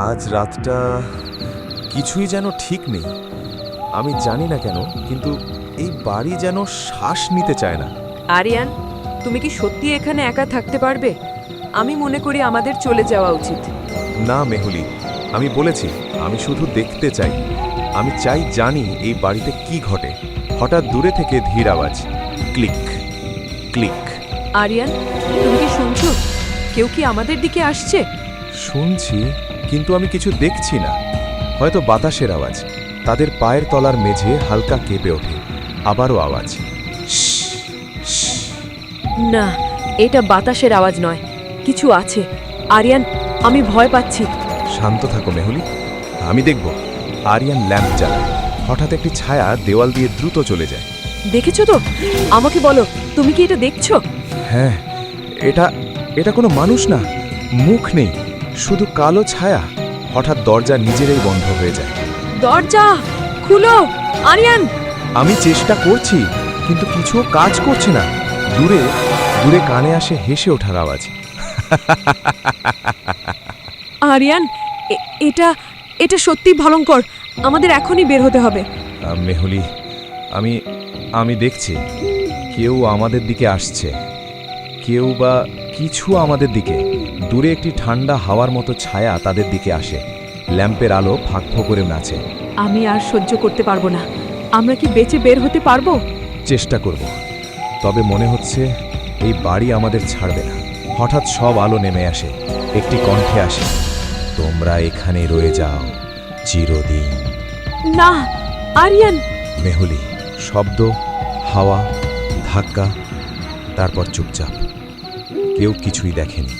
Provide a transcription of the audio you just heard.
আজ রাতটা কিছুই যেন ঠিক নেই। আমি জানি না কেন, কিন্তু এই বাড়ি যেন শ্বাস নিতে চায় না। আরিয়ান, তুমি কি সত্যি এখানে একা থাকতে পারবে? আমি মনে করি আমাদের চলে যাওয়া উচিত। না মেহুলি, আমি বলেছি আমি শুধু দেখতে চাই। আমি চাই জানি এই বাড়িতে কি ঘটে। হঠাৎ দূরে থেকে ধীর আওয়াজ, ক্লিক ক্লিক। আরিয়ান, তুমি কি শুনছো? কেউ কি আমাদের দিকে আসছে? শুনছি, কিন্তু আমি কিছু দেখছি না। হয়তো বাতাসের আওয়াজ। তাদের পায়ের তলার মেঝে হালকা কেঁপে ওঠে। আবারও আওয়াজ, শ্, শ্। না, এটা বাতাসের আওয়াজ নয়, কিছু আছে। আরিয়ান, আমি ভয় পাচ্ছি। শান্ত থাকো মেহুলি, আমি দেখব। আরিয়ান ল্যাম্প জ্বালায়। হঠাৎ একটি ছায়া দেওয়াল দিয়ে দ্রুত চলে যায়। দেখেছো তো? আমাকে বলো, তুমি কি এটা দেখছো? হ্যাঁ, এটা এটা কোনো মানুষ না। মুখ নেই, শুধু কালো ছায়া। হঠাৎ দরজা নিজেরাই বন্ধ হয়ে যায়। দরজা খুলো আরিয়ান। আমি চেষ্টা করছি, কিন্তু কিছুও কাজ করছে না। দূরে দূরে কানে আসে হেসে ওঠার আওয়াজ। আরিয়ান, এটা এটা সত্যি ভয়ঙ্কর। আমাদের এখনই বের হতে হবে। মেহুলি, আমি আমি দেখছি কেউ আমাদের দিকে আসছে। কেউ বা কিছু আমাদের দিকে। দূরে একটি ঠান্ডা হাওয়ার মতো ছায়া তাদের দিকে আসে। ল্যাম্পের আলো ফাঁক করে নাচে। আমি আর সহ্য করতে পারবো না। আমরা কি বেঁচে বের হতে পারবো? চেষ্টা করব, তবে মনে হচ্ছে এই বাড়ি আমাদের ছাড়বে না। হঠাৎ সব আলো নেমে আসে। একটি কণ্ঠে আসে, তোমরা এখানে রয়ে যাও চিরদিন। না আরিয়ান। মেহুলি, শব্দ, হাওয়া, ধাক্কা, তারপর চুপচাপ। কেউ কিছুই দেখেনি।